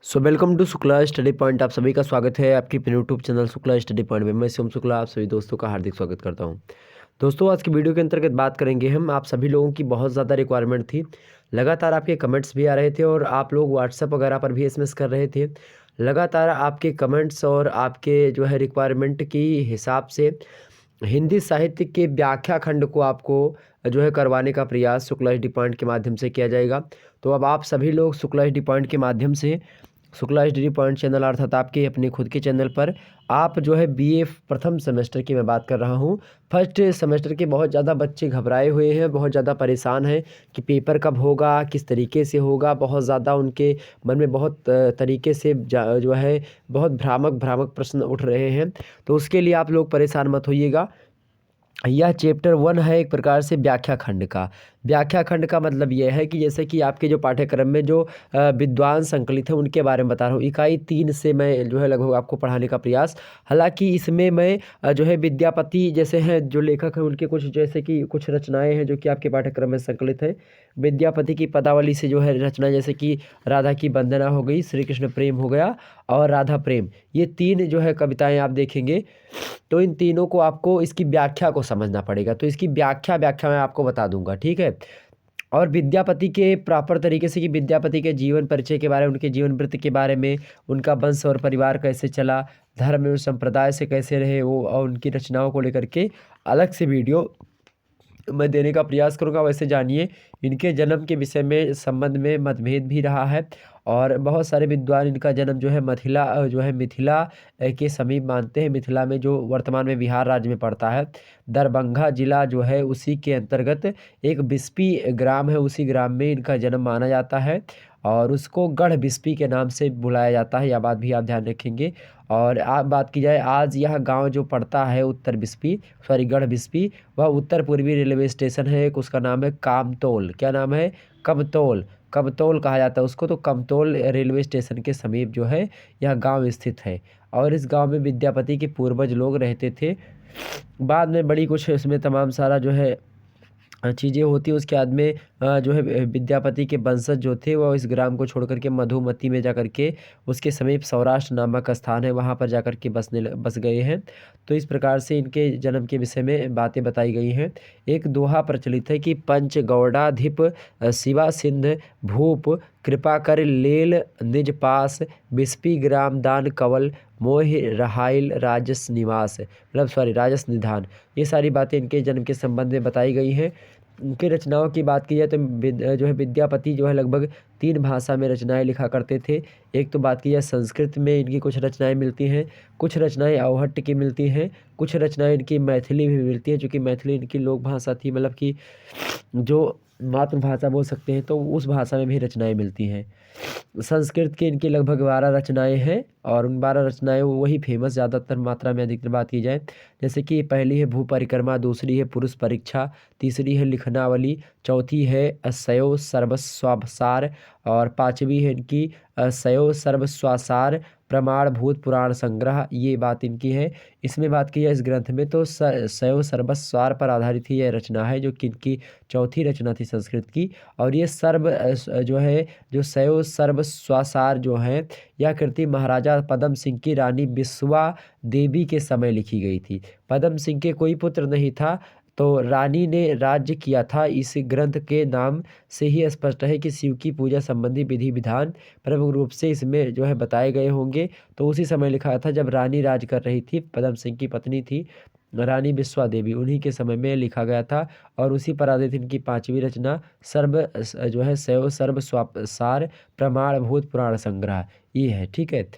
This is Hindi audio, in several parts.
Welcome to Shukla study point. आप सभी का स्वागत है आपके अपने YouTube channel Shukla study point में। मैं शिवम शुक्ला आप सभी दोस्तों का हार्दिक स्वागत करता हूं। दोस्तों, आज की वीडियो के अंतर्गत बात करेंगे हम। आप सभी लोगों की बहुत ज़्यादा रिक्वायरमेंट थी, लगातार आपके कमेंट्स भी आ रहे थे और आप लोग व्हाट्सएप वगैरह पर भी एसएमएस कर रहे थे। लगातार आपके कमेंट्स और आपके जो है रिक्वायरमेंट की हिसाब से हिंदी साहित्य के व्याख्या खंड को आपको जो है करवाने का प्रयास शुक्ला एचडी पॉइंट के माध्यम से किया जाएगा। तो अब आप सभी लोग शुक्ला एचडी पॉइंट के माध्यम से शुक्ला एचडी पॉइंट चैनल अर्थात आपके अपने खुद के चैनल पर आप जो है बीए प्रथम सेमेस्टर की मैं बात कर रहा हूँ। फर्स्ट सेमेस्टर के बहुत ज़्यादा बच्चे घबराए हुए हैं, बहुत ज़्यादा परेशान हैं कि पेपर कब होगा, किस तरीके से होगा। बहुत ज़्यादा उनके मन में बहुत तरीके से जो है बहुत भ्रामक भ्रामक प्रश्न उठ रहे हैं। तो उसके लिए आप लोग परेशान मत होइएगा। यह चैप्टर 1 है एक प्रकार से व्याख्या खंड का। व्याख्या खंड का मतलब यह है कि जैसे कि आपके जो पाठ्यक्रम में जो विद्वान संकलित हैं उनके बारे में बता रहा हूँ। इकाई 3 से मैं जो है लगभग आपको पढ़ाने का प्रयास। हालांकि इसमें मैं जो है विद्यापति जैसे हैं जो लेखक हैं उनके कुछ जैसे कि कुछ रचनाएं हैं जो कि आपके पाठ्यक्रम में संकलित है। विद्यापति की पदावली से जो है रचना जैसे कि राधा की वंदना हो गई, श्री कृष्ण प्रेम हो गया और राधा प्रेम, ये 3 जो है कविताएं आप देखेंगे तो इन तीनों को आपको इसकी व्याख्या को समझना पड़ेगा। तो इसकी व्याख्या मैं आपको बता दूंगा, ठीक है। और विद्यापति के प्रॉपर तरीके से कि विद्यापति के जीवन परिचय के बारे में, उनके जीवन वृत्त के बारे में, उनका वंश और परिवार कैसे चला, धर्म एवं संप्रदाय से कैसे रहे वो, और उनकी रचनाओं को लेकर के अलग से वीडियो मैं देने का प्रयास करूंगा। वैसे जानिए इनके जन्म के विषय में संबंध में मतभेद भी रहा है और बहुत सारे विद्वान इनका जन्म जो है मिथिला के समीप मानते हैं। मिथिला में जो वर्तमान में बिहार राज्य में पड़ता है, दरभंगा जिला जो है उसी के अंतर्गत एक बिस्पी ग्राम है, उसी ग्राम में इनका जन्म माना जाता है और उसको गढ़ बिस्पी के नाम से बुलाया जाता है। यह बात भी आप ध्यान रखेंगे। और आप बात की जाए आज यह गांव जो पड़ता है उत्तर बिस्पी गढ़ बिस्पी, वह उत्तर पूर्वी रेलवे स्टेशन है एक, उसका नाम है कामतोल। क्या नाम है? कमतोल। कमतोल कहा जाता है उसको। तो कमतोल रेलवे स्टेशन के समीप जो है यह गांव स्थित है और इस गांव में विद्यापति के पूर्वज लोग रहते थे। बाद में बड़ी कुछ इसमें तमाम सारा जो है चीज़ें होती है। उसके बाद में जो है विद्यापति के वंशज जो थे वो इस ग्राम को छोड़ करके मधुमती में जा के उसके समीप सौराष्ट्र नामक स्थान है वहाँ पर जा के बस गए हैं। तो इस प्रकार से इनके जन्म के विषय में बातें बताई गई हैं। एक दोहा प्रचलित है कि पंच गौड़ाधिप शिवा सिंध भूप कृपा कर लेल निज पास बिस्पी ग्राम दान कवल मोहि रहाइल राजस निवास, मतलब राजस निधान। ये सारी बातें इनके जन्म के संबंध में बताई गई हैं। उनकी रचनाओं की बात की जाए तो जो है विद्यापति जो है लगभग 3 भाषा में रचनाएं लिखा करते थे। एक तो बात की जाए संस्कृत में इनकी कुछ रचनाएं मिलती हैं, कुछ रचनाएं अवहट्ट की मिलती हैं, कुछ रचनाएं इनकी मैथिली भी मिलती हैं, चूँकि मैथिली इनकी लोक भाषा थी, मतलब कि जो मातृभाषा बोल सकते हैं, तो उस भाषा में भी रचनाएं मिलती हैं। संस्कृत की इनकी लगभग 12 रचनाएं हैं और उन 12 रचनाएं वही फेमस ज़्यादातर मात्रा में अधिकतर बात की जाए, जैसे कि पहली है भू परिक्रमा, दूसरी है पुरुष परीक्षा, तीसरी है लिखनावली, चौथी है सयो सर्वस्वासार और पांचवी है इनकी सयो सर्वस्वासार प्रमाणभूत पुराण संग्रह। ये बात इनकी है। इसमें बात की जाए इस ग्रंथ में तो सयो सर्वस्वार पर आधारित ही यह रचना है, जो कि इनकी चौथी रचना थी संस्कृत की। और ये जो है जो सयो सर्वस्वासार जो है यह कृति महाराजा पदम सिंह की रानी बिस्वा देवी के समय लिखी गई थी। पदम सिंह के कोई पुत्र नहीं था तो रानी ने राज्य किया था। इस ग्रंथ के नाम से ही स्पष्ट है कि शिव की पूजा संबंधी विधि विधान प्रमुख रूप से इसमें जो है बताए गए होंगे। तो उसी समय लिखा था जब रानी राज कर रही थी, पदम सिंह की पत्नी थी रानी बिस्वा देवी, उन्हीं के समय में लिखा गया था। और उसी पर आधारित इनकी 5वीं रचना जो है सैव सर्व सार प्रमाणभूत पुराण संग्रह ये है, ठीक है।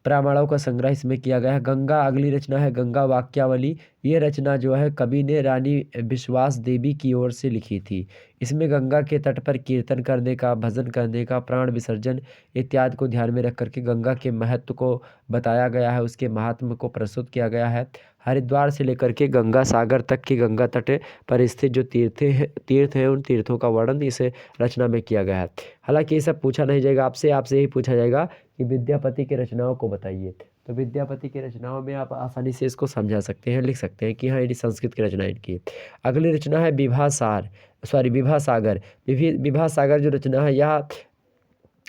प्रमाणों का संग्रह इसमें किया गया है। गंगा अगली रचना है गंगा वाक्यावली। ये रचना जो है कवि ने रानी विश्वास देवी की ओर से लिखी थी। इसमें गंगा के तट पर कीर्तन करने का, भजन करने का, प्राण विसर्जन इत्यादि को ध्यान में रख करके गंगा के महत्व को बताया गया है, उसके महात्म को प्रस्तुत किया गया है। हरिद्वार से लेकर के गंगा सागर तक की गंगा तट पर स्थित जो तीर्थ हैं उन तीर्थों का वर्णन इस रचना में किया गया है। हालांकि ये सब पूछा नहीं जाएगा आपसे यही पूछा जाएगा कि विद्यापति की रचनाओं को बताइए। तो विद्यापति की रचनाओं में आप आसानी से इसको समझा सकते हैं, लिख सकते हैं कि हाँ ये संस्कृत की रचना इनकी है। अगली रचना है विभा सागर। विभा सागर जो रचना है यह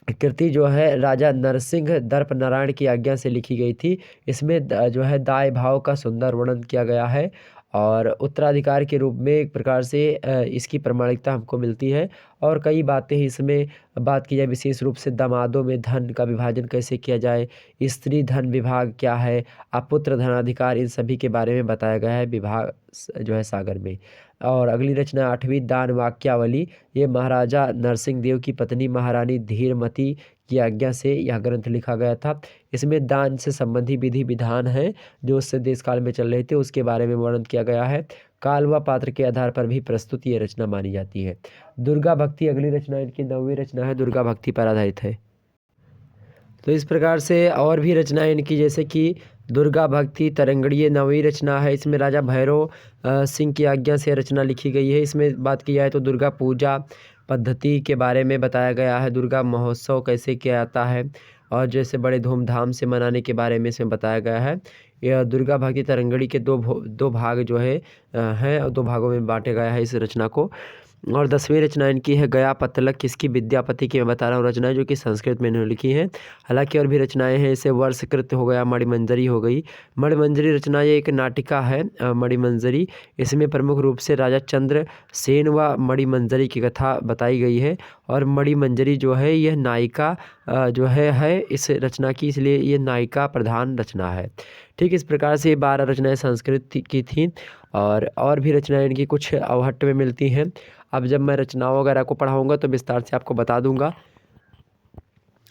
कृति जो है राजा नरसिंह दर्प नारायण की आज्ञा से लिखी गई थी। इसमें जो है दाय भाव का सुंदर वर्णन किया गया है और उत्तराधिकार के रूप में एक प्रकार से इसकी प्रामाणिकता हमको मिलती है। और कई बातें इसमें बात की जाए, विशेष रूप से दामादों में धन का विभाजन कैसे किया जाए, स्त्री धन विभाग क्या है, अपुत्र धनाधिकार, इन सभी के बारे में बताया गया है विभाग जो है सागर में। और अगली रचना 8वीं दान वाक्यावली। ये महाराजा नरसिंह देव की पत्नी महारानी धीरमती की आज्ञा से यह ग्रंथ लिखा गया था। इसमें दान से संबंधी विधि विधान है जो उससे देश काल में चल रहे थे, उसके बारे में वर्णन किया गया है। काल व पात्र के आधार पर भी प्रस्तुत ये रचना मानी जाती है। दुर्गा भक्ति अगली रचना, इनकी 9वीं रचना है, दुर्गा भक्ति पर आधारित है। तो इस प्रकार से और भी रचनाएं इनकी, जैसे कि दुर्गा भक्ति तरंगड़ीय 9वीं रचना है। इसमें राजा भैरव सिंह की आज्ञा से रचना लिखी गई है। इसमें बात की जाए तो दुर्गा पूजा पद्धति के बारे में बताया गया है, दुर्गा महोत्सव कैसे किया जाता है और जैसे बड़े धूमधाम से मनाने के बारे में इसमें बताया गया है। यह दुर्गा भक्ति तरंगड़ी के दो भाग जो है हैं और 2 भागों में बांटे गया है इस रचना को। और 10वीं रचना इनकी है गया पत्तलक, किसकी, विद्यापति की मैं बता रहा हूँ रचनाएं जो कि संस्कृत में इन्होंने लिखी हैं। हालांकि और भी रचनाएं हैं, जैसे वर्षकृत हो गया, मणिमंजरी हो गई। मणिमंजरी रचना ये एक नाटिका है मणिमंजरी। इसमें प्रमुख रूप से राजा चंद्र सेन व मणिमंजरी की कथा बताई गई है और मणिमंजरी जो है यह नायिका जो है इस रचना की, इसलिए ये नायिका प्रधान रचना है। ठीक इस प्रकार से ये 12 रचनाएं संस्कृत की थीं और भी रचनाएं इनकी कुछ अवहट्ट में मिलती हैं। अब जब मैं रचनाओं वगैरह को पढ़ाऊँगा तो विस्तार से आपको बता दूँगा।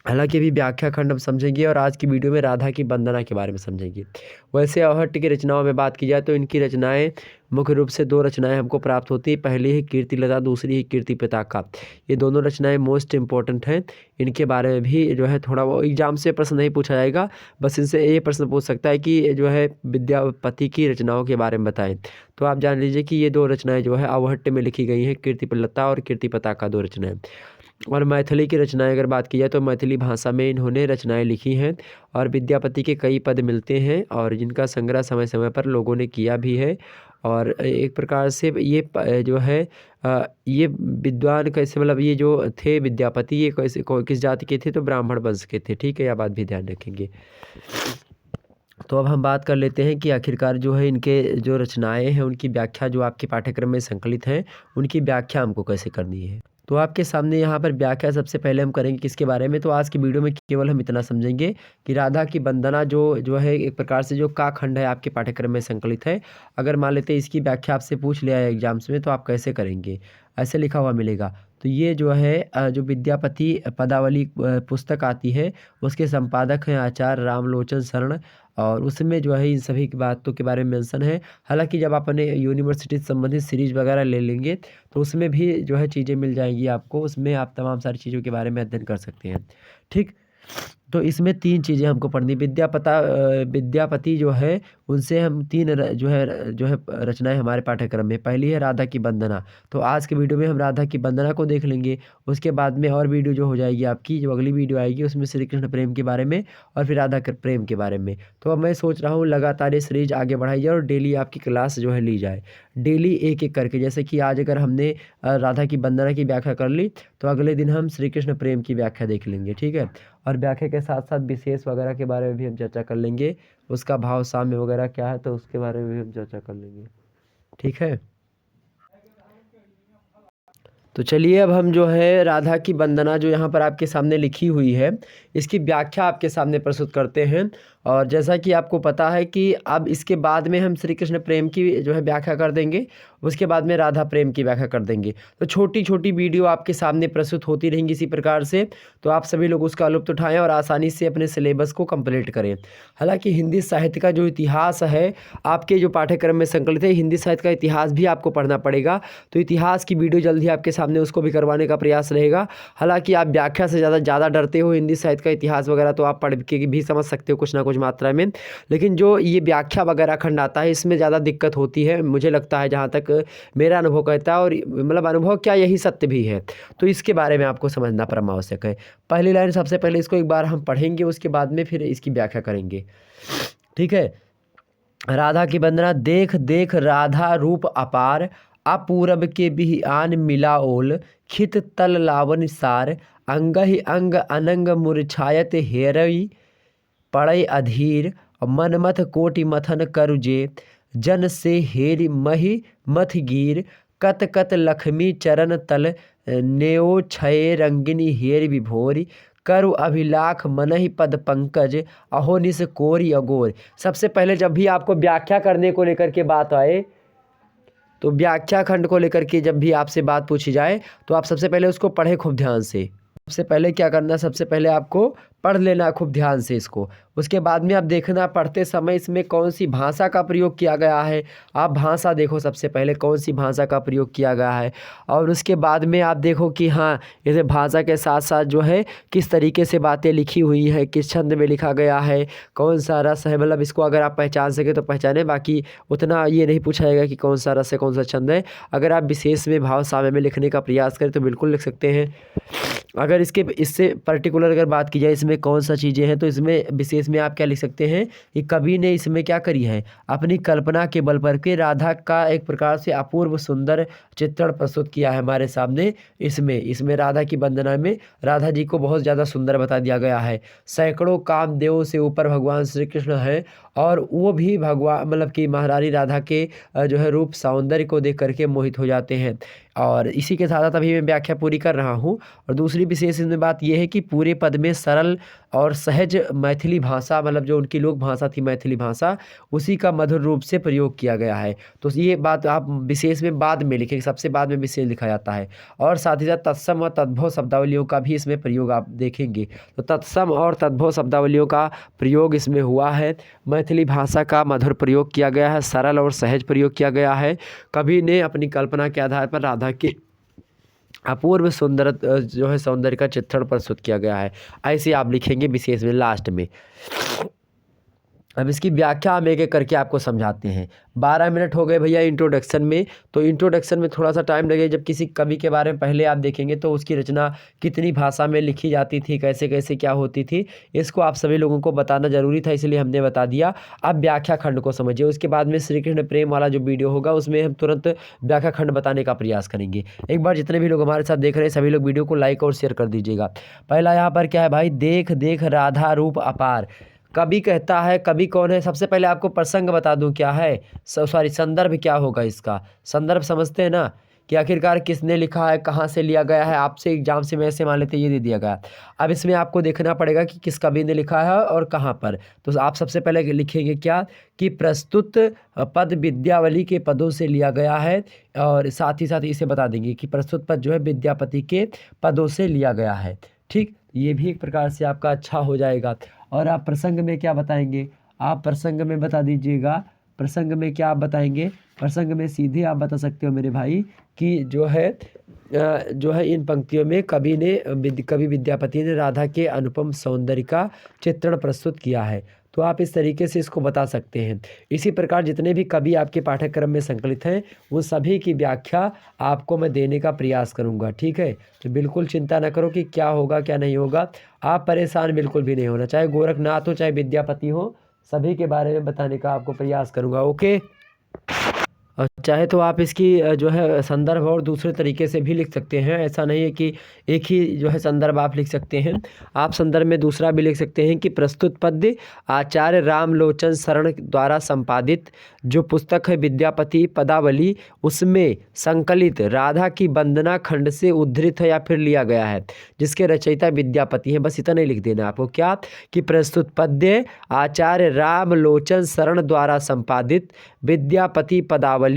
हालांकि अभी व्याख्या खंड हम समझेंगे और आज की वीडियो में राधा की वंदना के बारे में समझेंगे। वैसे अवहट्ट की रचनाओं में बात की जाए तो इनकी रचनाएं मुख्य रूप से 2 रचनाएं हमको प्राप्त होती है। पहली है कीर्तिलता, दूसरी है कीर्ति पताका। ये दोनों रचनाएं मोस्ट इंपॉर्टेंट हैं। इनके बारे में भी जो है थोड़ा वो एग्जाम से प्रश्न नहीं पूछा जाएगा, बस इनसे ये प्रश्न पूछ सकता है कि जो है विद्यापति की रचनाओं के बारे में बताएं। तो आप जान लीजिए कि ये 2 रचनाएं जो है अवहट्ट में लिखी गई हैं, कीर्तिलता और कीर्ति पताका 2 रचनाएं। और मैथिली की रचनाएं अगर बात की जाए तो मैथिली भाषा में इन्होंने रचनाएं लिखी हैं और विद्यापति के कई पद मिलते हैं और जिनका संग्रह समय समय पर लोगों ने किया भी है। और एक प्रकार से ये जो है ये विद्वान कैसे, मतलब ये जो थे विद्यापति, ये कैसे किस जाति के थे, तो ब्राह्मण वंश के थे। ठीक है, यह बात भी ध्यान रखेंगे। तो अब हम बात कर लेते हैं कि आखिरकार जो है इनके जो रचनाएं हैं उनकी व्याख्या जो आपके पाठ्यक्रम में संकलित हैं, उनकी व्याख्या हमको कैसे करनी है। तो आपके सामने यहाँ पर व्याख्या सबसे पहले हम करेंगे किसके बारे में, तो आज की वीडियो में केवल हम इतना समझेंगे कि राधा की वंदना जो है एक प्रकार से जो का खंड है आपके पाठ्यक्रम में संकलित है। अगर मान लेते हैं इसकी व्याख्या आपसे पूछ लिया है एग्जाम्स में, तो आप कैसे करेंगे, ऐसे लिखा हुआ मिलेगा। तो ये जो है जो विद्यापति पदावली पुस्तक आती है उसके संपादक हैं आचार्य रामलोचन शरण और उसमें जो है इन सभी की बातों के बारे में मेंशन है। हालांकि जब आप अपने यूनिवर्सिटी से संबंधित सीरीज वगैरह ले लेंगे तो उसमें भी जो है चीज़ें मिल जाएंगी आपको, उसमें आप तमाम सारी चीज़ों के बारे में अध्ययन कर सकते हैं। ठीक, तो इसमें 3 चीज़ें हमको पढ़नी। विद्यापति जो है उनसे हम 3 जो है रचनाएं हमारे पाठ्यक्रम में। पहली है राधा की वंदना, तो आज के वीडियो में हम राधा की वंदना को देख लेंगे। उसके बाद में और वीडियो जो हो जाएगी आपकी, जो अगली वीडियो आएगी उसमें श्री कृष्ण प्रेम के बारे में और फिर राधा के प्रेम के बारे में। तो अब मैं सोच रहा हूँ लगातार ये सीरीज आगे बढ़ाई जाए और डेली आपकी क्लास जो है ली जाए, डेली एक एक करके। जैसे कि आज अगर हमने राधा की वंदना की व्याख्या कर ली तो अगले दिन हम श्री कृष्ण प्रेम की व्याख्या देख लेंगे। ठीक है, और व्याख्या के साथ साथ विशेष वगैरह के बारे में भी हम चर्चा कर लेंगे, उसका भाव साम्य वगैरह क्या है तो उसके बारे में भी हम चर्चा कर लेंगे। ठीक है, तो चलिए अब हम जो है राधा की वंदना जो यहाँ पर आपके सामने लिखी हुई है इसकी व्याख्या आपके सामने प्रस्तुत करते हैं। और जैसा कि आपको पता है कि अब इसके बाद में हम श्री कृष्ण प्रेम की जो है व्याख्या कर देंगे, उसके बाद में राधा प्रेम की व्याख्या कर देंगे। तो छोटी छोटी वीडियो आपके सामने प्रस्तुत होती रहेंगी इसी प्रकार से, तो आप सभी लोग उसका लुत्फ़ उठाएं और आसानी से अपने सिलेबस को कंप्लीट करें। हालांकि हिंदी साहित्य का जो इतिहास है आपके जो पाठ्यक्रम में संकलित है, हिंदी साहित्य का इतिहास भी आपको पढ़ना पड़ेगा, तो इतिहास की वीडियो जल्द ही आपके सामने उसको भी करवाने का प्रयास रहेगा। हालांकि आप व्याख्या से ज़्यादा डरते हो, हिंदी साहित्य का इतिहास वगैरह तो आप पढ़ के भी समझ सकते हो कुछ ना कुछ मात्रा में, लेकिन जो ये व्याख्या वगैरह खंड आता है इसमें ज़्यादा दिक्कत होती है, मुझे लगता है, जहाँ तक मेरा अनुभव कहता है। और मतलब अनुभव क्या, यही सत्य भी है। तो इसके बारे में आपको समझना परम आवश्यक है। पहली लाइन सबसे पहले इसको एक बार हम पढ़ेंगे, उसके बाद में फिर इसकी व्याख्या करेंगे। ठीक है, राधा की वंदना। देख देख राधा रूप अपार, अपूरब के बिहियान मिला ओल, खित तल लावन सार, अंगहि अंग अनंग मुरझायत हेरई पड़ै अधीर, मनमथ कोटि मथन करुजे, जन से हेरि महि मथ गिर, कत कत लक्ष्मी चरण तल, नेओ छये रंगिनी हेर विभोर, करु अभिलाख मनहि पद पंकज, अहो निस कोरि अगोर। सबसे पहले जब भी आपको व्याख्या करने को लेकर के बात आए, तो व्याख्या खंड को लेकर के जब भी आपसे बात पूछी जाए तो आप सबसे पहले उसको पढ़े खूब ध्यान से। सबसे पहले क्या करना, सबसे पहले आपको पढ़ लेना खूब ध्यान से इसको। उसके बाद में आप देखना पढ़ते समय इसमें कौन सी भाषा का प्रयोग किया गया है। आप भाषा देखो सबसे पहले कौन सी भाषा का प्रयोग किया गया है, और उसके बाद में आप देखो कि हाँ इसे भाषा के साथ साथ जो है किस तरीके से बातें लिखी हुई है, किस छंद में लिखा गया है, कौन सा रस है। मतलब इसको अगर आप पहचान सके तो पहचाने, बाकी उतना ये नहीं पूछा जाएगा कि कौन सा रस है कौन सा छंद है। अगर आप विशेष में भाव साम्य में लिखने का प्रयास करें तो बिल्कुल लिख सकते हैं। अगर इससे पर्टिकुलर अगर बात की जाए इसमें कौन सा चीज़ें हैं, तो इसमें विशेष में आप क्या लिख सकते हैं कि कवि ने इसमें क्या करी है, अपनी कल्पना के बल पर के राधा का एक प्रकार से अपूर्व सुंदर चित्रण प्रस्तुत किया है हमारे सामने। इसमें राधा की वंदना में राधा जी को बहुत ज़्यादा सुंदर बता दिया गया है। सैकड़ों कामदेवों से ऊपर भगवान श्री कृष्ण हैं, और वो भी भगवान मतलब कि महारानी राधा के जो है रूप सौंदर्य को देख करके मोहित हो जाते हैं। और इसी के साथ साथ अभी मैं व्याख्या पूरी कर रहा हूँ। और दूसरी विशेष इसमें बात यह है कि पूरे पद में सरल और सहज मैथिली भाषा, मतलब जो उनकी लोक भाषा थी मैथिली भाषा, उसी का मधुर रूप से प्रयोग किया गया है। तो ये बात आप विशेष में बाद में लिखें, सबसे बाद में विशेष लिखा जाता है। और साथ ही साथ तत्सम और तद्भव शब्दावलियों का भी इसमें प्रयोग आप देखेंगे। तो तत्सम और तद्भव शब्दावलियों का प्रयोग इसमें हुआ है। मैथिली भाषा का मधुर प्रयोग किया गया है, सरल और सहज प्रयोग किया गया है। कवि ने अपनी कल्पना के आधार पर राधा के अपूर्व सुंदर जो है सौंदर्य का चित्रण प्रस्तुत किया गया है। ऐसे आप लिखेंगे विशेष में लास्ट में। अब इसकी व्याख्या हम एक एक करके आपको समझाते हैं। 12 मिनट हो गए भैया इंट्रोडक्शन में, तो इंट्रोडक्शन में थोड़ा सा टाइम लगे। जब किसी कवि के बारे में पहले आप देखेंगे तो उसकी रचना कितनी भाषा में लिखी जाती थी, कैसे कैसे क्या होती थी, इसको आप सभी लोगों को बताना जरूरी था, इसलिए हमने बता दिया। अब व्याख्या खंड को समझिए। उसके बाद में श्री कृष्ण प्रेम वाला जो वीडियो होगा उसमें हम तुरंत व्याख्या खंड बताने का प्रयास करेंगे। एक बार जितने भी लोग हमारे साथ देख रहे हैं सभी लोग वीडियो को लाइक और शेयर कर दीजिएगा। पहला यहाँ पर क्या है भाई, देख देख राधा रूप अपार। कवि कहता है, कवि कौन है, सबसे पहले आपको प्रसंग बता दूं क्या है, सॉरी संदर्भ क्या होगा। इसका संदर्भ समझते हैं ना, कि आखिरकार किसने लिखा है, कहाँ से लिया गया है। आपसे एग्जाम से वैसे मान लेते ये दे दिया गया। अब इसमें आपको देखना पड़ेगा कि किस कवि ने लिखा है और कहाँ पर। तो आप सबसे पहले लिखेंगे क्या कि प्रस्तुत पद विद्यावली के पदों से लिया गया है, और साथ ही साथ इसे बता देंगे कि प्रस्तुत पद जो है विद्यापति के पदों से लिया गया है। ठीक, ये भी एक प्रकार से आपका अच्छा हो जाएगा। और आप प्रसंग में क्या बताएंगे, आप प्रसंग में बता दीजिएगा। प्रसंग में क्या आप बताएंगे, प्रसंग में सीधे आप बता सकते हो मेरे भाई कि जो है इन पंक्तियों में कवि विद्यापति ने राधा के अनुपम सौंदर्य का चित्रण प्रस्तुत किया है। तो आप इस तरीके से इसको बता सकते हैं। इसी प्रकार जितने भी कवि आपके पाठ्यक्रम में संकलित हैं वो सभी की व्याख्या आपको मैं देने का प्रयास करूंगा। ठीक है, तो बिल्कुल चिंता न करो कि क्या होगा क्या नहीं होगा। आप परेशान बिल्कुल भी नहीं होना, चाहे गोरखनाथ हो चाहे विद्यापति हो, सभी के बारे में बताने का आपको प्रयास करूंगा। ओके, और चाहे तो आप इसकी जो है संदर्भ और दूसरे तरीके से भी लिख सकते हैं। ऐसा नहीं है कि एक ही जो है संदर्भ आप लिख सकते हैं। आप संदर्भ में दूसरा भी लिख सकते हैं कि प्रस्तुत पद्य आचार्य रामलोचन शरण द्वारा संपादित जो पुस्तक है विद्यापति पदावली, उसमें संकलित राधा की वंदना खंड से उद्धृत है या फिर लिया गया है, जिसके रचयिता विद्यापति हैं। बस इतना ही लिख देना आपको, क्या कि प्रस्तुत पद्य आचार्य रामलोचन शरण द्वारा संपादित विद्यापति पदावली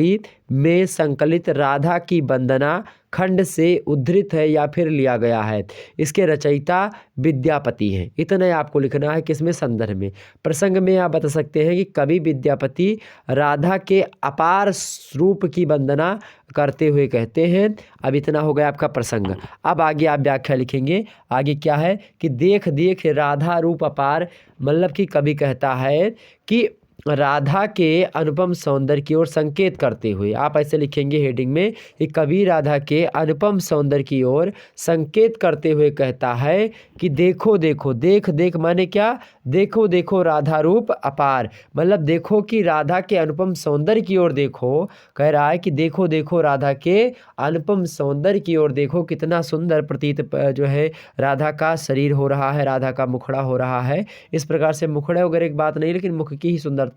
में संकलित राधा की वंदना खंड से उद्धृत है या फिर लिया गया है, इसके रचयिता विद्यापति हैं। इतना ही आपको लिखना है किसमें, संदर्भ में। प्रसंग में आप बता सकते हैं कि कवि विद्यापति राधा के अपार रूप की वंदना करते हुए कहते हैं। अब इतना हो गया आपका प्रसंग। अब आगे आप व्याख्या लिखेंगे। आगे क्या है कि देख देख राधा रूप अपार, मतलब कि कवि कहता है कि राधा के अनुपम सौंदर्य की ओर संकेत करते हुए, आप ऐसे लिखेंगे हेडिंग में कि कवि राधा के अनुपम सौंदर्य की ओर संकेत करते हुए कहता है कि देखो देखो, देख देख माने क्या, देखो देखो राधा रूप अपार, मतलब देखो कि राधा के अनुपम सौंदर्य की ओर देखो। कह रहा है कि देखो देखो राधा के अनुपम सौंदर्य की ओर देखो, कितना सुंदर प्रतीत जो है राधा का शरीर हो रहा है, राधा का मुखड़ा हो रहा है। इस प्रकार से मुखड़े वगैरह की बात नहीं, लेकिन मुख की ही सुंदरता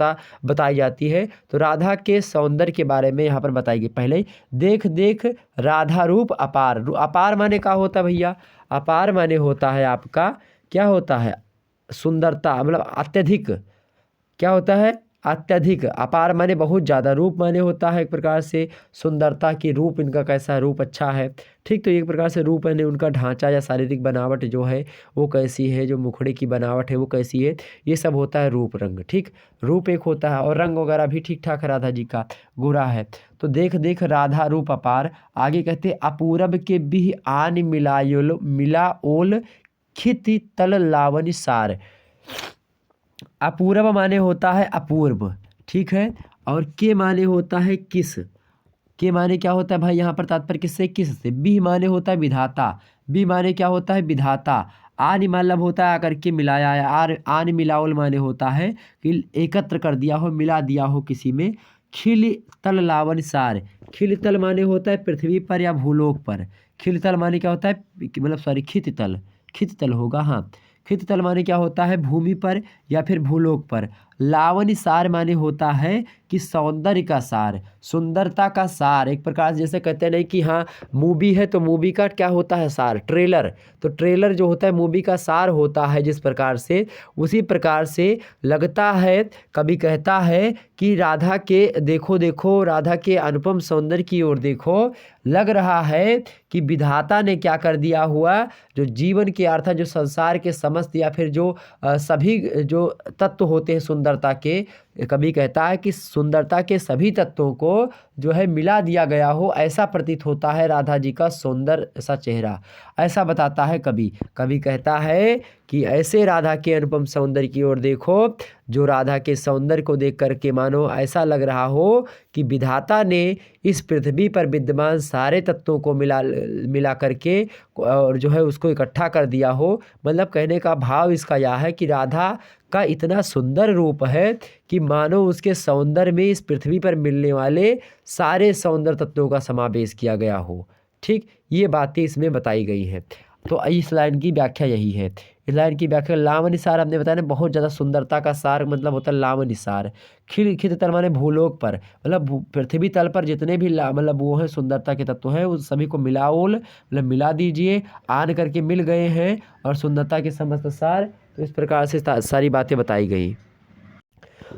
बताई जाती है। तो राधा के सौंदर्य के बारे में यहाँ पर बताई गई। पहले देख देख राधा रूप अपार, अपार माने क्या होता है भैया, अपार माने होता है आपका, क्या होता है, सुंदरता, मतलब अत्यधिक, क्या होता है, अत्यधिक। अपार माने बहुत ज़्यादा, रूप माने होता है एक प्रकार से सुंदरता की, रूप इनका कैसा रूप अच्छा है, ठीक। तो एक प्रकार से रूप है उनका ढांचा या शारीरिक बनावट जो है वो कैसी है, जो मुखड़े की बनावट है वो कैसी है, ये सब होता है रूप रंग, ठीक। रूप एक होता है और रंग वगैरह भी ठीक ठाक राधा जी का गोरा है। तो देख देख राधा रूप अपार, आगे कहते अपूरब के बिह आन मिलायोल मिला ओल खिति तल लावनी सार। अपूर्व माने होता है अपूर्व, ठीक है, और के माने होता है किस। के माने क्या होता है भाई, यहाँ पर तात्पर्य किससे, किस से। बी माने होता है विधाता, बी माने क्या होता है विधाता। आन मतलब होता है आकर के मिलाया है, आर आन मिलाओल माने होता है कि एकत्र कर दिया हो, मिला दिया हो किसी में। खिल तल लावन सार, खिल तल माने होता है पृथ्वी पर या भूलोक पर। खिल तल माने क्या होता है, मतलब सॉरी खित तल, खित तल होगा, हाँ। खित तल माने क्या होता है, भूमि पर या फिर भूलोक पर। लावनी सार माने होता है कि सौंदर्य का सार, सुंदरता का सार। एक प्रकार से जैसे कहते हैं नहीं कि हाँ मूवी है तो मूवी का क्या होता है सार, ट्रेलर। तो ट्रेलर जो होता है मूवी का सार होता है, जिस प्रकार से उसी प्रकार से लगता है, कभी कहता है कि राधा के देखो देखो राधा के अनुपम सौंदर्य की ओर देखो, लग रहा है कि विधाता ने क्या कर दिया हुआ, जो जीवन के अर्थ जो संसार के समस्त या फिर जो सभी जो तत्व होते हैं सुंदरता के, कभी कहता है कि सुंदरता के सभी तत्वों को जो है मिला दिया गया हो, ऐसा प्रतीत होता है राधा जी का सुंदर सा चेहरा, ऐसा बताता है कवि। कवि कहता है कि ऐसे राधा के अनुपम सौंदर्य की ओर देखो, जो राधा के सौंदर्य को देख करके मानो ऐसा लग रहा हो कि विधाता ने इस पृथ्वी पर विद्यमान सारे तत्वों को मिला करके और जो है उसको इकट्ठा कर दिया हो। मतलब कहने का भाव इसका यह है कि राधा का इतना सुंदर रूप है कि मानो उसके सौंदर्य में इस पृथ्वी पर मिलने वाले सारे सौंदर्य तत्वों का समावेश किया गया हो, ठीक। ये बातें इसमें बताई गई हैं। तो इस लाइन की व्याख्या यही है। इस लाइन की व्याख्या लावनिसार हमने बताया ना, बहुत ज़्यादा सुंदरता का सार मतलब होता है लावनिसार। खित तल माने भूलोक पर, मतलब पृथ्वी तल पर जितने भी मतलब वो हैं सुंदरता के तत्व हैं उस सभी को मिलाओल मतलब मिला दीजिए, आन करके मिल गए हैं और सुंदरता के समस्त सार। तो इस प्रकार से सारी बातें बताई गई।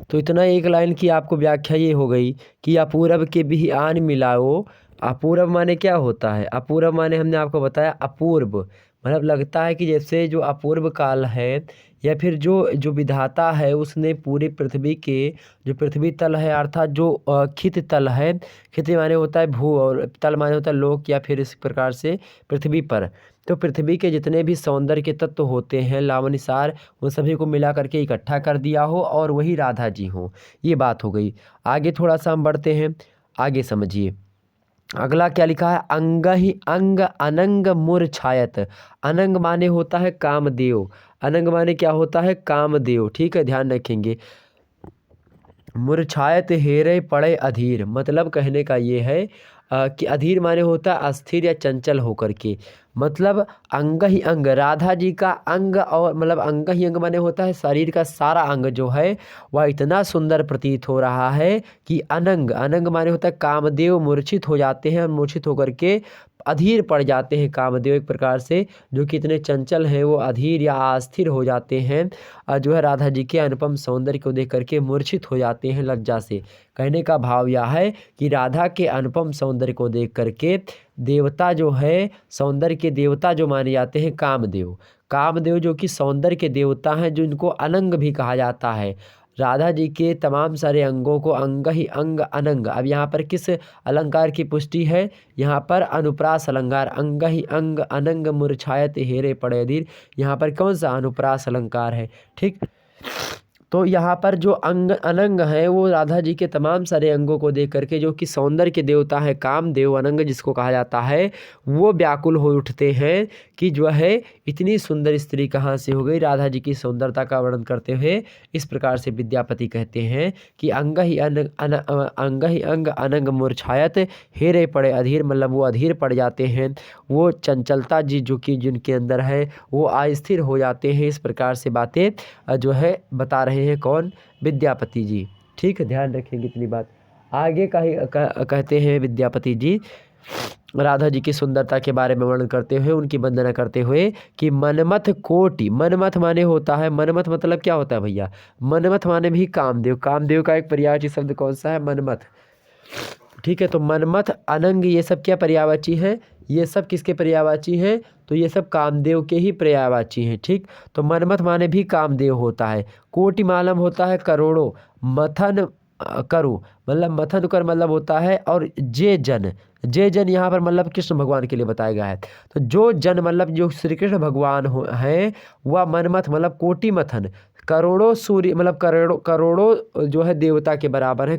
तो इतना एक लाइन की आपको व्याख्या ये हो गई कि अपूरब के भी आन मिलाओ। अपूरब माने क्या होता है, अपूरब माने हमने आपको बताया अपूर्व, मतलब लगता है कि जैसे जो अपूर्व काल है या फिर जो जो विधाता है उसने पूरी पृथ्वी के जो पृथ्वी तल है अर्थात जो खित तल है, खित माने होता है भू और तल माने होता है लोक या फिर इस प्रकार से पृथ्वी पर, तो पृथ्वी के जितने भी सौंदर्य के तत्व होते हैं लावनिसार उन सभी को मिला करके इकट्ठा कर दिया हो और वही राधा जी हो। ये बात हो गई। आगे थोड़ा सा हम बढ़ते हैं, आगे समझिए। अगला क्या लिखा है, अंग ही अंग अनंग मूर्छायत। अनंग माने होता है कामदेव, अनंग माने क्या होता है कामदेव, ठीक है, ध्यान रखेंगे। मूर्छायत हेरे पड़े अधीर, मतलब कहने का ये है कि अधीर माने होता है अस्थिर या चंचल होकर के, मतलब अंग ही अंग राधा जी का अंग, और मतलब अंग ही अंग माने होता है शरीर का सारा अंग जो है वह इतना सुंदर प्रतीत हो रहा है कि अनंग, अनंग माने होता है कामदेव मूर्छित हो जाते हैं, मूर्छित होकर के अधीर पड़ जाते हैं कामदेव, एक प्रकार से जो कि इतने चंचल हैं वो अधीर या अस्थिर हो जाते हैं, जो है राधा जी के अनुपम सौंदर्य को देख करके मूर्छित हो जाते हैं लज्जा से। कहने का भाव यह है कि राधा के अनुपम सौंदर्य को देख करके देवता जो है, सौंदर्य के देवता जो माने जाते हैं कामदेव, कामदेव जो कि सौंदर्य के देवता हैं, जो इनको अनंग भी कहा जाता है। राधा जी के तमाम सारे अंगों को अंग ही अंग अनंग, अब यहाँ पर किस अलंकार की पुष्टि है, यहाँ पर अनुप्रास अलंकार, अंग ही अंग अनंग मूर्छायत हेरे पड़े अधीर, यहाँ पर कौन सा अनुप्रास अलंकार है, ठीक। तो यहाँ पर जो अनंग हैं वो राधा जी के तमाम सारे अंगों को देख करके, जो कि सौंदर्य के देवता है कामदेव अनंग जिसको कहा जाता है, वो व्याकुल हो उठते हैं कि जो है इतनी सुंदर स्त्री कहाँ से हो गई। राधा जी की सुंदरता का वर्णन करते हुए इस प्रकार से विद्यापति कहते हैं कि अंग ही अंग अनंग मूर्छायत, हेरे पड़े अधीर, मतलब वो अधीर पड़ जाते हैं, वो चंचलता जी जो कि जिनके अंदर है वो अस्थिर हो जाते हैं। इस प्रकार से बातें जो है बता रहे हैं कौन, विद्यापति जी। ठीक है, ध्यान रखेंगे इतनी बात। आगे कहते हैं विद्यापति जी राधा जी की सुंदरता के बारे में वर्णन करते हुए, उनकी वंदना करते हुए कि मनमथ कोटि, मनमथ माने होता है, मनमथ मतलब क्या होता है भैया, मनमथ माने भी कामदेव, कामदेव का एक पर्यायवाची शब्द कौन सा है, मनमथ। ठीक है, तो मनमथ अनंग ये सब क्या पर्यायवाची हैं, ये सब किसके पर्यायवाची हैं, तो ये सब कामदेव के ही पर्यायवाची हैं। ठीक, तो मनमथ माने भी कामदेव होता है, कोटि मालम होता है करोड़ों, मथन करो मतलब मथन कर मतलब होता है, और जे जन यहाँ पर मतलब कृष्ण भगवान के लिए बताया गया है। तो जो जन मतलब जो श्री कृष्ण भगवान हैं वह मनमथ मतलब कोटि मथन, करोड़ों सूर्य मतलब करोड़ों जो है देवता के बराबर हैं,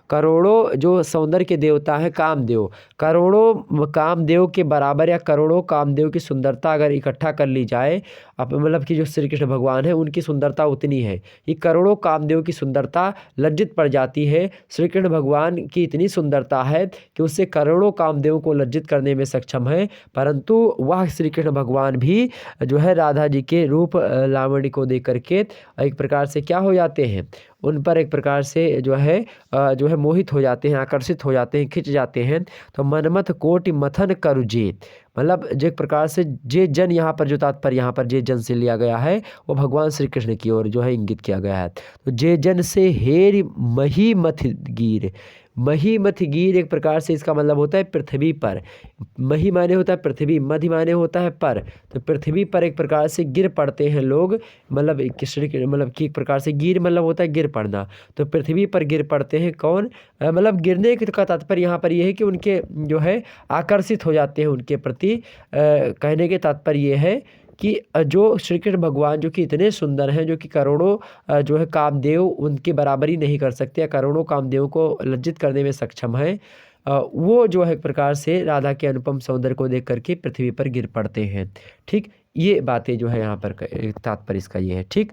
करोड़ों जो सौंदर्य के देवता हैं कामदेव, करोड़ों कामदेव के बराबर या करोड़ों कामदेव की सुंदरता अगर इकट्ठा कर ली जाए, अब मतलब कि जो श्री कृष्ण भगवान है उनकी सुंदरता उतनी है, ये करोड़ों कामदेव की सुंदरता लज्जित पड़ जाती है। श्री कृष्ण भगवान की इतनी सुंदरता है कि उससे करोड़ों कामदेव को लज्जित करने में सक्षम है, परंतु वह श्री कृष्ण भगवान भी जो है राधा जी के रूप लावण्य को देख करके एक प्रकार से क्या हो जाते हैं, उन पर एक प्रकार से जो है मोहित हो जाते हैं, आकर्षित हो जाते हैं, खिंच जाते हैं। तो मनमथ कोटि मथन करुजे मतलब जो एक प्रकार से जे जन यहाँ पर जो तात्पर्य यहाँ पर जे जन से लिया गया है वो भगवान श्री कृष्ण की ओर जो है इंगित किया गया है। तो जे जन से हेर मही मथ गिर, मही मथ गिर एक प्रकार से इसका मतलब होता है पृथ्वी पर, मही माने होता है पृथ्वी, मधि माने होता है पर, तो पृथ्वी पर एक प्रकार से गिर पड़ते हैं लोग, मतलब कृष्ण मतलब कि एक प्रकार से गिर मतलब होता है गिर पड़ना, तो पृथ्वी पर गिर पड़ते हैं कौन, मतलब गिरने का तात्पर्य यहाँ पर यह है कि उनके जो है आकर्षित हो जाते हैं उनके प्रति। कहने के तात्पर्य ये है कि जो श्री कृष्ण भगवान जो कि इतने सुंदर हैं, जो कि करोड़ों जो है कामदेव उनकी बराबरी नहीं कर सकते या करोड़ों कामदेव को लज्जित करने में सक्षम हैं, वो जो है एक प्रकार से राधा के अनुपम सौंदर्य को देख करके पृथ्वी पर गिर पड़ते हैं। ठीक, ये बातें जो है यहाँ पर तात्पर्य इसका ये है। ठीक,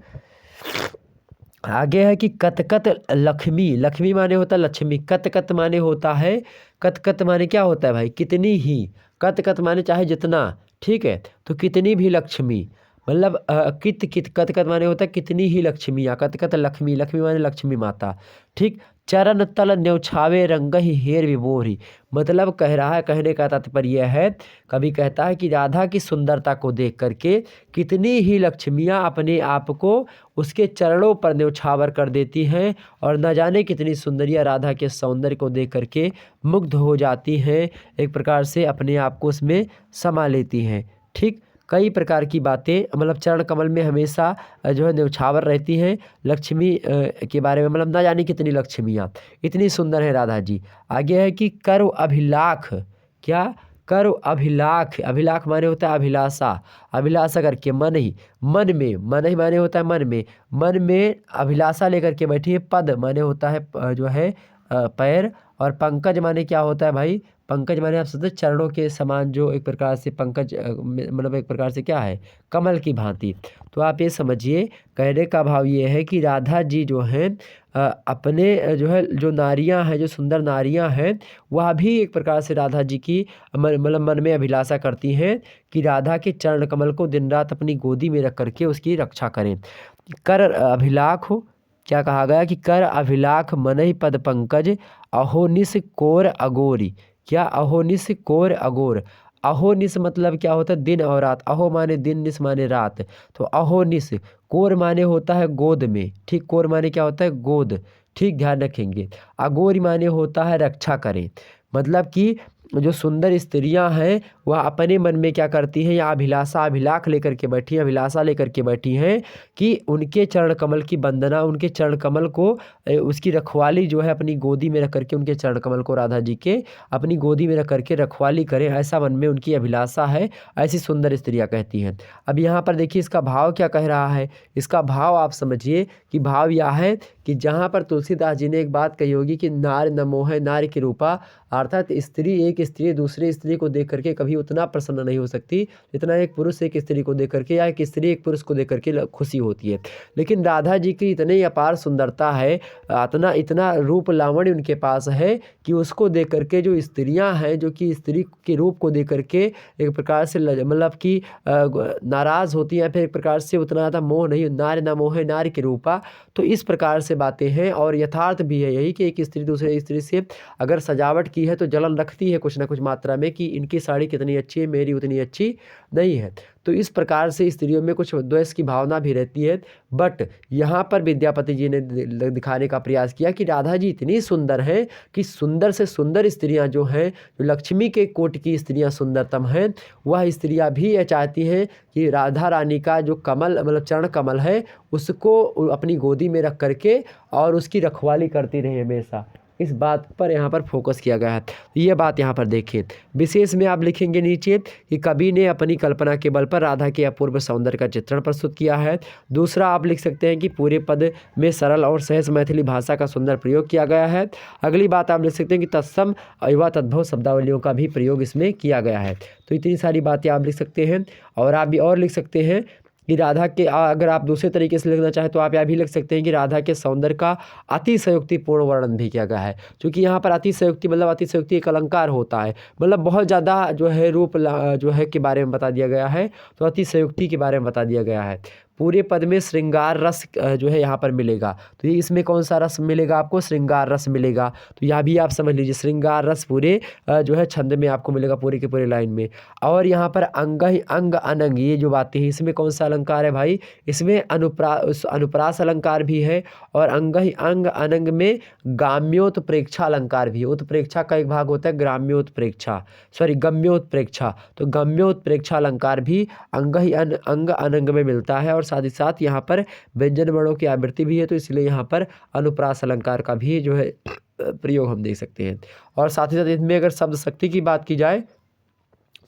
आगे है कि कतकत लक्ष्मी, लक्ष्मी माने होता है लक्ष्मी, कतकत माने होता है, कतकत माने क्या होता है भाई, कितनी ही, कतकत माने चाहे जितना, ठीक है, तो कितनी भी लक्ष्मी मतलब कतकत माने होता है कितनी ही लक्ष्मियाँ, कतकत लक्ष्मी, लक्ष्मी माने लक्ष्मी माता। ठीक, चरण तल न्यौछावे रंग ही हेर विभोरी, मतलब कह रहा है, कहने का तात्पर्य यह है, कभी कहता है कि राधा की सुंदरता को देख करके कितनी ही लक्ष्मियाँ अपने आप को उसके चरणों पर न्यौछावर कर देती हैं, और न जाने कितनी सुंदरियाँ राधा के सौंदर्य को देख करके मुग्ध हो जाती हैं, एक प्रकार से अपने आप को उसमें समा लेती हैं। ठीक, कई प्रकार की बातें मतलब चरण कमल में हमेशा जो है न्यौछावर रहती हैं लक्ष्मी के बारे में, मतलब ना जाने कितनी लक्ष्मियाँ इतनी सुंदर है राधा जी। आगे है कि करो अभिलाख, क्या करो अभिलाख, अभिलाख माने होता है अभिलाषा, अभिलाषा करके मन ही, मन में, मन ही माने होता है मन में अभिलाषा लेकर के बैठी है। पद माने होता है जो है पैर, और पंकज माने क्या होता है भाई, पंकज माने आप सोचते चरणों के समान, जो एक प्रकार से पंकज मतलब एक प्रकार से क्या है, कमल की भांति। तो आप ये समझिए, कहने का भाव ये है कि राधा जी जो हैं अपने जो है जो नारियां हैं, जो सुंदर नारियां हैं, वह भी एक प्रकार से राधा जी की मतलब मन में अभिलाषा करती हैं कि राधा के चरण कमल को दिन रात अपनी गोदी में रख करके उसकी रक्षा करें। कर अभिलाख हो, क्या कहा गया कि कर अभिलाख मनहि पद पंकज, अहोनिस कोर अगोरी, क्या अहोनिस कोर अगोर, अहोनिस मतलब क्या होता है दिन और रात, अहो माने दिन, निस माने रात, तो अहोनिस, कोर माने होता है गोद में, ठीक, कोर माने क्या होता है गोद, ठीक, ध्यान रखेंगे। अगोरी माने होता है रक्षा करें, मतलब कि जो सुंदर स्त्रियां हैं वह अपने मन में क्या करती हैं, या अभिलाष लेकर के बैठी हैं कि उनके चरण कमल की वंदना, उनके चरण कमल को उसकी रखवाली जो है अपनी गोदी में रख करके, उनके चरण कमल को राधा जी के अपनी गोदी में रख करके रखवाली करें, ऐसा मन में उनकी अभिलाषा है, ऐसी सुंदर स्त्रियां कहती हैं। अब यहाँ पर देखिए इसका भाव क्या कह रहा है। इसका भाव आप समझिए कि भाव यह है कि जहाँ पर तुलसीदास जी ने एक बात कही होगी कि नार न मोह नारी की रूपा, अर्थात एक स्त्री दूसरी स्त्री को देख करके कभी उतना प्रसन्न नहीं हो सकती जितना एक पुरुष एक स्त्री को देख करके, या एक स्त्री एक पुरुष को देख करके खुशी होती है। लेकिन राधा जी की इतनी अपार सुंदरता है, इतना रूप लावण्य उनके पास है कि उसको देख करके जो स्त्रियां हैं, जो कि स्त्री के रूप को देख करके एक प्रकार से मतलब कि नाराज़ होती हैं, फिर एक प्रकार से उतना ज़्यादा मोह नहीं, नारी न मोह नारी के रूपा। तो इस प्रकार से बातें हैं और यथार्थ भी है यही कि एक स्त्री दूसरे स्त्री से अगर सजावट की है तो जलन रखती है कुछ ना कुछ मात्रा में कि इनकी साड़ी कितनी अच्छी है, मेरी उतनी अच्छी नहीं है। तो इस प्रकार से स्त्रियों में कुछ द्वेष की भावना भी रहती है। बट यहाँ पर विद्यापति जी ने दिखाने का प्रयास किया कि राधा जी इतनी सुंदर हैं कि सुंदर से सुंदर स्त्रियाँ जो हैं, जो लक्ष्मी के कोट की स्त्रियाँ सुंदरतम हैं, वह स्त्रियाँ भी यह चाहती हैं कि राधा रानी का जो कमल मतलब चरण कमल है उसको अपनी गोदी में रख करके और उसकी रखवाली करती रहे हमेशा। इस बात पर यहाँ पर फोकस किया गया है। ये बात यहाँ पर देखिए। विशेष में आप लिखेंगे नीचे कि कवि ने अपनी कल्पना के बल पर राधा के अपूर्व सौंदर्य का चित्रण प्रस्तुत किया है। दूसरा आप लिख सकते हैं कि पूरे पद में सरल और सहज मैथिली भाषा का सुंदर प्रयोग किया गया है। अगली बात आप लिख सकते हैं कि तत्सम एवं तद्भव शब्दावलियों का भी प्रयोग इसमें किया गया है। तो इतनी सारी बातें आप लिख सकते हैं। और आप भी और लिख सकते हैं कि राधा के अगर आप दूसरे तरीके से लिखना चाहें तो आप यह भी लिख सकते हैं कि राधा के सौंदर्य का अतिशयोक्तिपूर्ण वर्णन भी किया गया है। क्योंकि यहाँ पर अतिशयोक्ति एक अलंकार होता है, मतलब बहुत ज़्यादा जो है रूप जो है के बारे में बता दिया गया है, तो अतिशयोक्ति के बारे में बता दिया गया है। पूरे पद में श्रृंगार रस जो है यहाँ पर मिलेगा, तो ये इसमें कौन सा रस मिलेगा आपको, श्रृंगार रस मिलेगा। तो यह भी आप समझ लीजिए, श्रृंगार रस पूरे जो है छंद में आपको मिलेगा, पूरे के पूरे लाइन में। और यहाँ पर अंग अंग अनंग ये जो बातें हैं, इसमें कौन सा अलंकार है भाई, इसमें अनुप्रास अलंकार भी है और अंग अंग अनंग में गाम्योत्प्रेक्षा अलंकार भी है। उत्प्रेक्षा का एक भाग होता है गम्योत्प्रेक्षा। तो गम्योत्प्रेक्षा अलंकार भी अंग अनंग में मिलता है। और साथ ही साथ यहाँ पर व्यंजन वर्णों की आवृत्ति भी है, तो इसलिए यहाँ पर अनुप्रास अलंकार का भी जो है प्रयोग हम देख सकते हैं। और साथ ही साथ इसमें अगर शब्द शक्ति की बात की जाए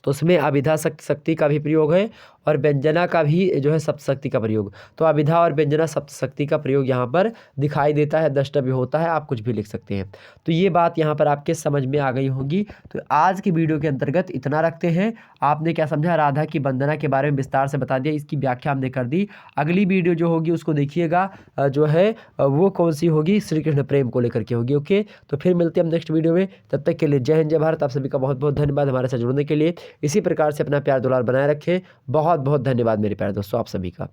तो उसमें अभिधा शक्ति का भी प्रयोग है और व्यंजना का भी जो है सप्तशक्ति का प्रयोग। तो अभिधा और व्यंजना सप्तशक्ति का प्रयोग यहाँ पर दिखाई देता है, द्रष्टव्य होता है, आप कुछ भी लिख सकते हैं। तो ये बात यहाँ पर आपके समझ में आ गई होगी। तो आज की वीडियो के अंतर्गत इतना रखते हैं। आपने क्या समझा, राधा की वंदना के बारे में विस्तार से बता दिया, इसकी व्याख्या हमने कर दी। अगली वीडियो जो होगी उसको देखिएगा, जो है वो कौन सी होगी, श्री कृष्ण प्रेम को लेकर के होगी। ओके, तो फिर मिलते हैं हम नेक्स्ट वीडियो में। तब तक के लिए जय हिंद जय भारत। आप सभी का बहुत बहुत धन्यवाद हमारे साथ जुड़ने के लिए। इसी प्रकार से अपना प्यार दुलार बनाए रखें। बहुत बहुत धन्यवाद मेरे प्यारे दोस्तों आप सभी का।